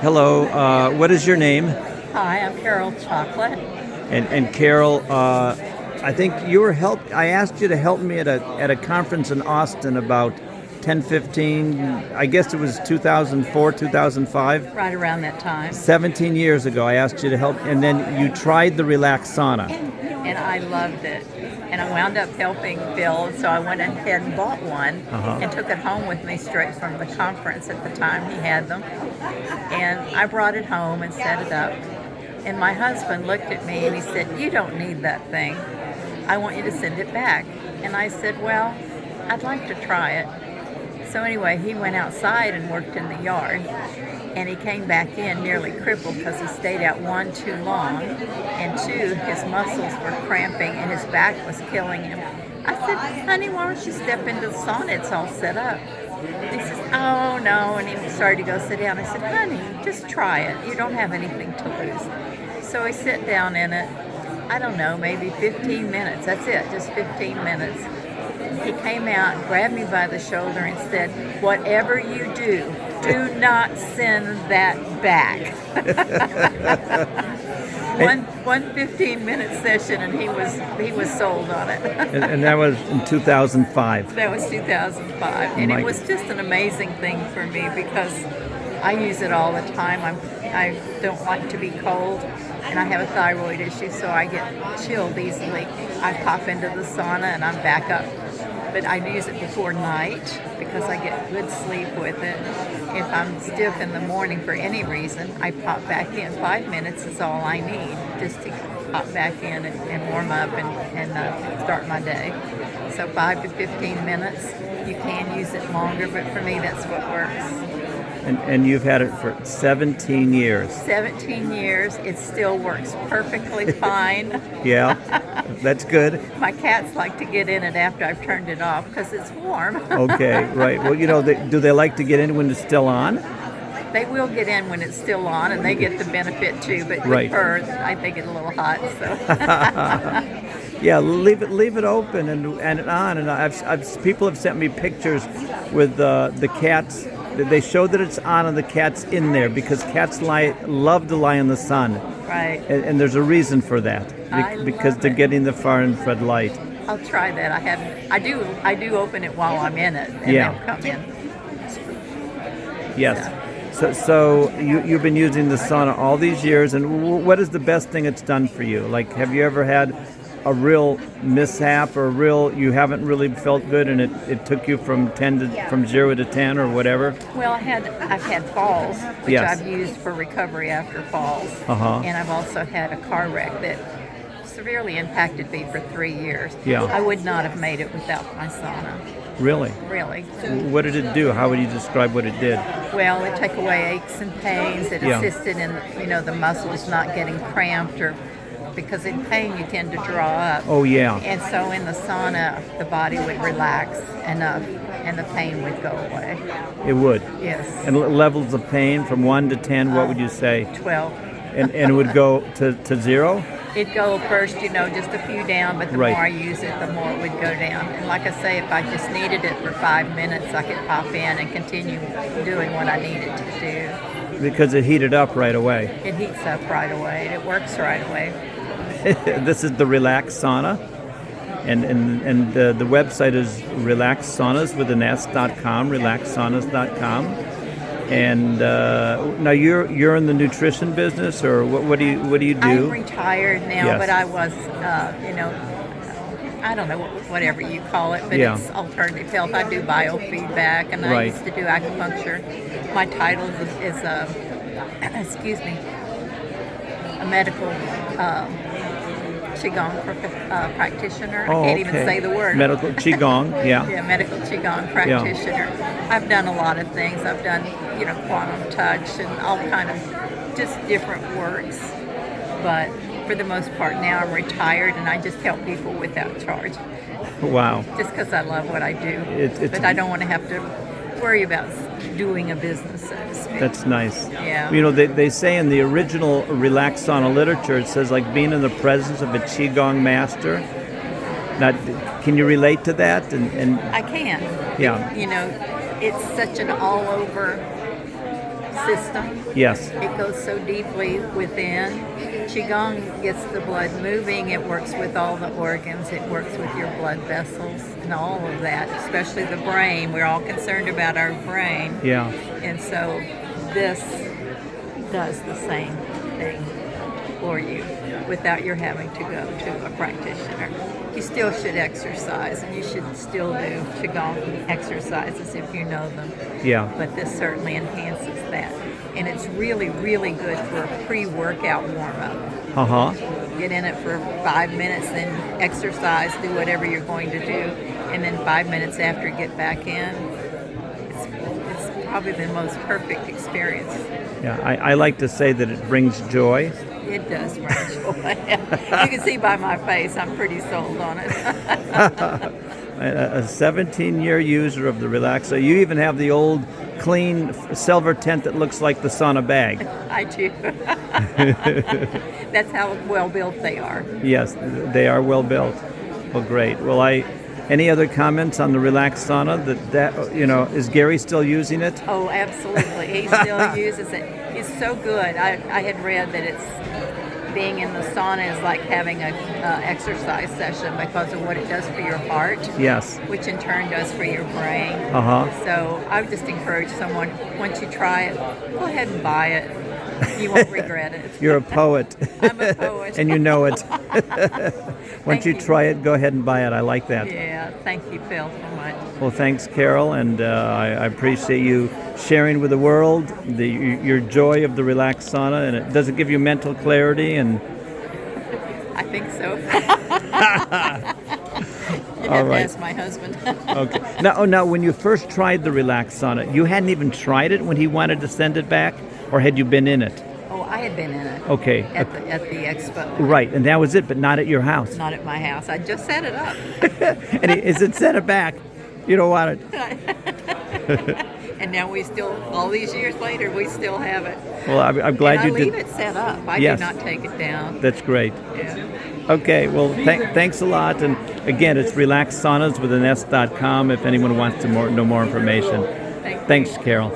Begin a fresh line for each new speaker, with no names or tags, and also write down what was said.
Hello, what is your name?
Hi, I'm Carol Chocolate.
And Carol, I think you were I asked you to help me at a conference in Austin about 15, I guess it was 2004, 2005.
Right around that time.
17 years ago, I asked you to help, and then you tried the Relax Sauna.
And I loved it. And I wound up helping Bill, so I went ahead and bought one and took it home with me straight from the conference at the time he had them. And I brought it home and set it up. And my husband looked at me and he said, "You don't need that thing. I want you to send it back." And I said, "Well, I'd like to try it." So anyway, he went outside and worked in the yard, and he came back in nearly crippled because he stayed out, one, too long, and two, his muscles were cramping and his back was killing him. I said, "Honey, why don't you step into the sauna? It's all set up." He says, "Oh, no," and he started to go sit down. I said, "Honey, just try it. You don't have anything to lose." So he sat down in it, I don't know, maybe 15 minutes. That's it, just 15 minutes. He came out, grabbed me by the shoulder and said, "Whatever you do not send that back." One 15-minute session, and he was sold on it.
and that was in 2005.
That was 2005, and it was just an amazing thing for me because I use it all the time. I don't like to be cold, and I have a thyroid issue, so I get chilled easily. I pop into the sauna and I'm back up. But I use it before night because I get good sleep with it. If I'm stiff in the morning for any reason, I pop back in. 5 minutes is all I need just to pop back in and warm up and start my day. So 5 to 15 minutes. You can use it longer, but for me that's what works.
And you've had it for 17 years.
17 years. It still works perfectly fine.
Yeah, that's good.
My cats like to get in it after I've turned it off because it's warm.
Okay, right. Well, do they like to get in when it's still on?
They will get in when it's still on, and they get the benefit too. But with her, I think it's a little hot. So.
Yeah, leave it open and on. And I've people have sent me pictures with the cats. They show that it's on and the cat's in there because cats love to lie in the sun.
Right.
And there's a reason for that because they're getting the far infrared light.
I'll try that. I do open it while I'm in it, and they'll come in.
Yes. So you've been using the sauna all these years, and what is the best thing it's done for you? Like, have you ever had a real mishap or you haven't really felt good and it took you from 0 to 10 or whatever?
Well, I've had falls, which I've used for recovery after falls. And I've also had a car wreck that severely impacted me for 3 years.
Yeah.
I would not have made it without my sauna.
Really?
Really.
What did it do? How would you describe what it did?
Well, it took away aches and pains. It assisted in the muscles not getting cramped because in pain you tend to draw up.
Oh, yeah.
And so in the sauna, the body would relax enough and the pain would go away.
It would?
Yes.
And levels of pain from 1 to 10, what would you say?
12.
And it would go to 0?
It'd go first, just a few down, but the more I use it, the more it would go down. And like I say, if I just needed it for 5 minutes, I could pop in and continue doing what I needed to do.
Because it heated up right away.
It heats up right away, and it works right away.
This is the Relax Sauna, and the website is relaxsaunas.com, relaxsaunas.com. And now you're in the nutrition business, or what do you do?
I'm retired now, but I was, I don't know, whatever you call it, but it's alternative health. I do biofeedback, and I used to do acupuncture. My title is a medical Qigong practitioner. I can't even say the word.
Medical Qigong, yeah.
Yeah, medical Qigong practitioner. I've done a lot of things. I've done, quantum touch and all kind of just different works. But for the most part now I'm retired and I just help people without charge.
Wow.
Just because I love what I do. But I don't want to have to worry about doing a business, so to speak.
That's nice.
Yeah.
They say in the original Relax Sauna literature, it says like being in the presence of a Qigong master. Now, can you relate to that? And
I can.
Yeah.
It's such an all-over system.
Yes.
It goes so deeply within. Qigong gets the blood moving. It works with all the organs. It works with your blood vessels and all of that, especially the brain. We're all concerned about our brain.
Yeah.
And so this does the same thing for you without your having to go to a practitioner. You still should exercise, and you should still do Qigong exercises if you know them.
Yeah.
But this certainly enhances that. And it's really, really good for a pre-workout warm-up.
Uh-huh.
Get in it for 5 minutes, then exercise, do whatever you're going to do, and then 5 minutes after get back in. It's probably the most perfect experience.
Yeah, I like to say that it brings joy.
It does bring joy. You can see by my face, I'm pretty sold on it.
A 17-year user of the Relax. So you even have the old, clean silver tent that looks like the sauna bag.
I do. That's how well built they are.
Yes, they are well built. Well, great. Well, any other comments on the Relax Sauna? Is Gary still using it?
Oh, absolutely. He still uses it. It's so good. I had read that it's being in the sauna is like having an exercise session because of what it does for your heart.
Yes.
Which in turn does for your brain.
Uh-huh.
So I would just encourage someone, once you try it, go ahead and buy it. You won't regret it.
You're a poet.
I'm a poet.
And you know it. Once you try it, go ahead and buy it. I like that.
Yeah, thank you, Phil, so much.
Well, thanks, Carol, and I appreciate you sharing with the world your joy of the Relax Sauna, and it doesn't give you mental clarity, and
I think so. You'd
All
have
right.
to ask my husband.
Okay. Now, when you first tried the Relax Sauna, you hadn't even tried it when he wanted to send it back, or had you been in it?
Oh, I had been in it.
Okay.
At the expo.
Right, and that was it, but not at your house.
Not at my house. I just set it up.
And he said, send it back. You don't want it.
And now we still, all these years later, we still have it.
Well, I'm glad
and
you
I
did.
leave it set up. I
Yes.
do not take it down.
That's great.
Yeah.
Okay, well, thanks a lot. And again, it's relaxsaunas with an S.com if anyone wants to know more information.
Thank you.
Thanks, Carol.